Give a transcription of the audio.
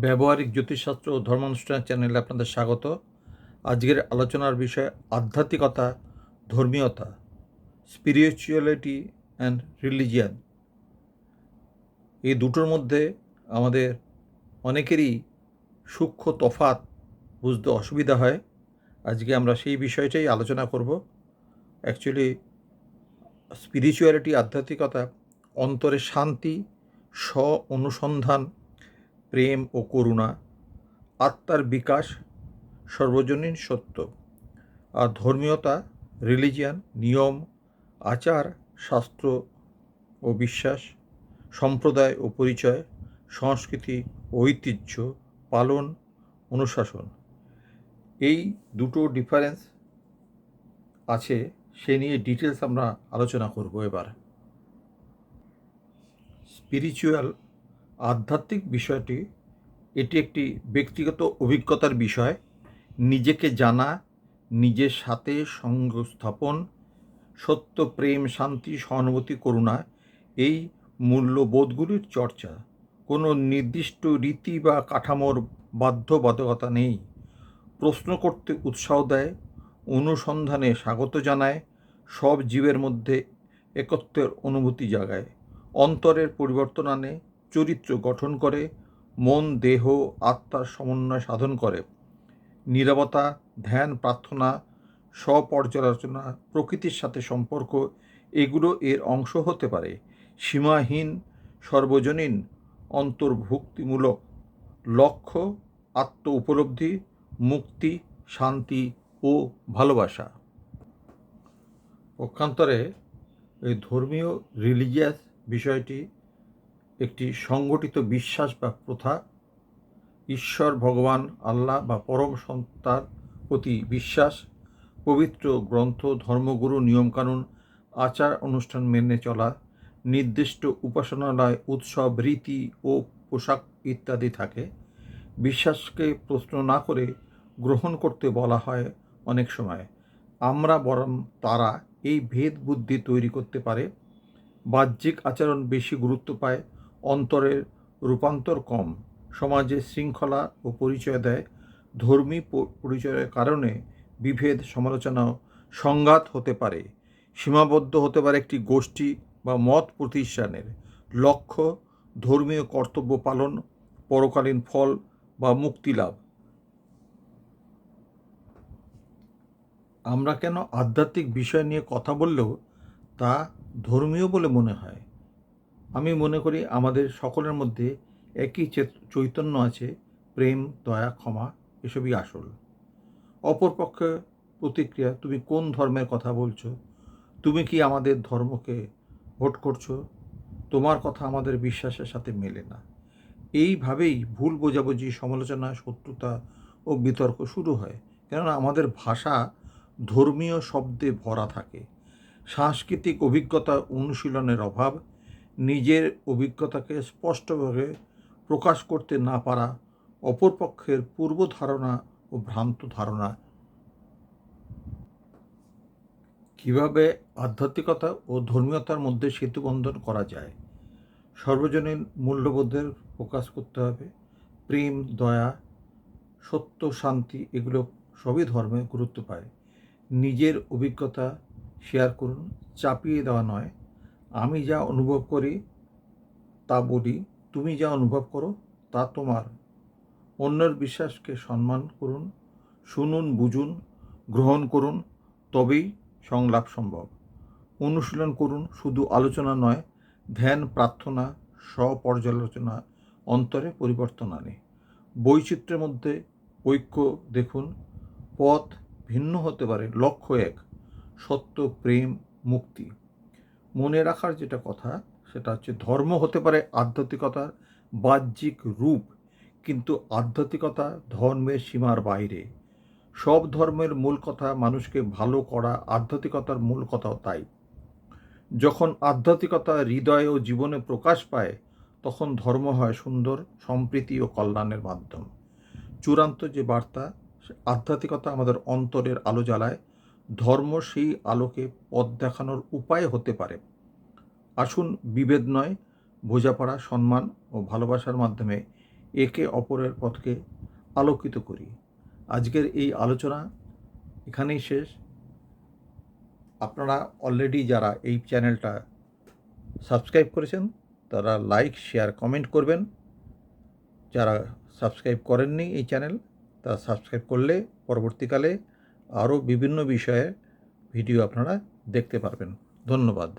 ব্যবহারিক জ্যোতিষশাস্ত্র ও ধর্মানুষ্ঠান চ্যানেলে আপনাদের স্বাগত। আজকের আলোচনার বিষয় আধ্যাত্মিকতা, ধর্মীয়তা, স্পিরিচুয়ালিটি অ্যান্ড রিলিজিয়ান। এই দুটোর মধ্যে আমাদের অনেকেরই সূক্ষ্ম তফাৎ বুঝতে অসুবিধা হয়। আজকে আমরা সেই বিষয়টাই আলোচনা করব। অ্যাকচুয়ালি স্পিরিচুয়ালিটি, আধ্যাত্মিকতা অন্তরের শান্তি, স্ব অনুসন্ধান, প্রেম ও করুণা, আত্মার বিকাশ, সর্বজনীন সত্য। আর ধর্মীয়তা, রিলিজিয়ান, নিয়ম, আচার, শাস্ত্র ও বিশ্বাস, সম্প্রদায় ও পরিচয়, সংস্কৃতি, ঐতিহ্য, পালন, অনুশাসন। এই দুটো ডিফারেন্স আছে, সে নিয়ে ডিটেলস আমরা আলোচনা করব এবার। স্পিরিচুয়াল, আধ্যাত্মিক বিষয়টি, এটি একটি ব্যক্তিগত অভিজ্ঞতার বিষয়। নিজেকে জানা, নিজের সাথে সঙ্গ স্থাপন, সত্য, প্রেম, শান্তি, সহানুভূতি, করুণা, এই মূল্যবোধগুলির চর্চা। কোনো নির্দিষ্ট রীতি বা কাঠামোর বাধ্যবাধকতা নেই। প্রশ্ন করতে উৎসাহ দেয়, অনুসন্ধানে স্বাগত জানায়, সব জীবের মধ্যে একত্বের অনুভূতি জাগায়, অন্তরের পরিবর্তন আনে, চরিত্র গঠন করে, মন, দেহ, আত্মার সমন্বয় সাধন করে। নীরবতা, ধ্যান, প্রার্থনা, স্বপর্যালোচনা, প্রকৃতির সাথে সম্পর্ক, এগুলো এর অংশ হতে পারে। সীমাহীন, সর্বজনীন, অন্তর্ভুক্তিমূলক লক্ষ্য, আত্ম উপলব্ধি, মুক্তি, শান্তি ও ভালোবাসা। পক্ষান্তরে এই ধর্মীয়, রিলিজিয়াস বিষয়টি একটি সংগঠিত বিশ্বাস বা প্রথা। ঈশ্বর, ভগবান, আল্লাহ বা পরম সত্তার প্রতি বিশ্বাস, পবিত্র গ্রন্থ, ধর্মগুরু, নিয়মকানুন, আচার অনুষ্ঠান মেনে চলা, নির্দিষ্ট উপাসনালয়, উৎসব, রীতি ও পোশাক ইত্যাদি থাকে। বিশ্বাসকে প্রশ্ন না করে গ্রহণ করতে বলা হয় অনেক সময়। আমরা বরং তারা এই ভেদ বুদ্ধি তৈরি করতে পারে। বাহ্যিক আচরণ বেশি গুরুত্ব পায়, অন্তরের রূপান্তর কম। সমাজে শৃঙ্খলা ও পরিচয় দেয়। ধর্মী পরিচয়ের কারণে বিভেদ, সমালোচনা, সংঘাত হতে পারে। সীমাবদ্ধ হতে পারে একটি গোষ্ঠী বা মত প্রতিষ্ঠানের। লক্ষ্য, ধর্মীয় কর্তব্য পালন, পরকালীন ফল বা মুক্তি লাভ। আমরা কেন আধ্যাত্মিক বিষয় নিয়ে কথা বললেও তা ধর্মীয় বলে মনে হয়? আমি মনে করি আমাদের সকলের মধ্যে একই চৈতন্য আছে। প্রেম, দয়া, ক্ষমা, এসবই আসল। অপরপক্ষে প্রতিক্রিয়া, তুমি কোন ধর্মের কথা বলছো? তুমি কি আমাদের ধর্মকে ভোট করছো? তোমার কথা আমাদের বিশ্বাসের সাথে মেলে না। এইভাবেই ভুল বোঝাবুঝি, সমালোচনা, শত্রুতা ও বিতর্ক শুরু হয়। কেননা আমাদের ভাষা ধর্মীয় শব্দে ভরা থাকে। সাংস্কৃতিক অভিজ্ঞতা, অনুশীলনের অভাব, নিজের অভিজ্ঞতাকে স্পষ্টভাবে প্রকাশ করতে না পারা, অপরপক্ষের পূর্ব ধারণা ও ভ্রান্ত ধারণা। কিভাবে আধ্যাত্মিকতা ও ধর্মীয়তার মধ্যে সেতুবন্ধন করা যায়? সর্বজনীন মূল্যবোধের প্রকাশ করতে হবে। প্রেম, দয়া, সত্য, শান্তি, এগুলো সবই ধর্মে গুরুত্ব পায়। নিজের অভিজ্ঞতা শেয়ার করুন, চাপিয়ে দেওয়া নয়। আমি যা অনুভব করি তা বলি, তুমি যা অনুভব করো তা তোমার। অন্যের বিশ্বাসকে সম্মান করুন, শুনুন, বুঝুন, গ্রহণ করুন, তবেই সংলাপ সম্ভব। অনুশীলন করুন, শুধু আলোচনা নয়। ধ্যান, প্রার্থনা, স্বপর্যালোচনা অন্তরে পরিবর্তন আনে। বৈচিত্র্যের মধ্যে ঐক্য দেখুন। পথ ভিন্ন হতে পারে, লক্ষ্য এক, সত্য, প্রেম, মুক্তি। মনে রাখার যেটা কথা, সেটা হচ্ছে ধর্ম হতে পারে আধ্যাত্মিকতার বাহ্যিক রূপ, কিন্তু আধ্যাত্মিকতা ধর্মের সীমার বাইরে। সব ধর্মের মূল কথা মানুষকে ভালো করা, আধ্যাত্মিকতার মূল কথাও তাই। যখন আধ্যাত্মিকতা হৃদয় ও জীবনে প্রকাশ পায়, তখন ধর্ম হয় সুন্দর, সম্প্রীতি ও কল্যাণের মাধ্যম। চূড়ান্ত যে বার্তা, আধ্যাত্মিকতা আমাদের অন্তরের আলো জ্বালায়, ধর্ম সেই আলোকে পথ দেখানোর উপায় হতে পারে। আসুন বিভেদ নয়, বোঝাপড়া, সম্মান ও ভালোবাসার মাধ্যমে একে অপরের পথকে আলোকিত করি। আজকের এই আলোচনা এখানেই শেষ। আপনারা অলরেডি যারা এই চ্যানেলটা সাবস্ক্রাইব করেছেন তারা লাইক, শেয়ার, কমেন্ট করবেন। যারা সাবস্ক্রাইব করেননি এই চ্যানেল, তারা সাবস্ক্রাইব করলে পরবর্তীকালে আরও বিভিন্ন বিষয়ে ভিডিও আপনারা দেখতে পারবেন। ধন্যবাদ।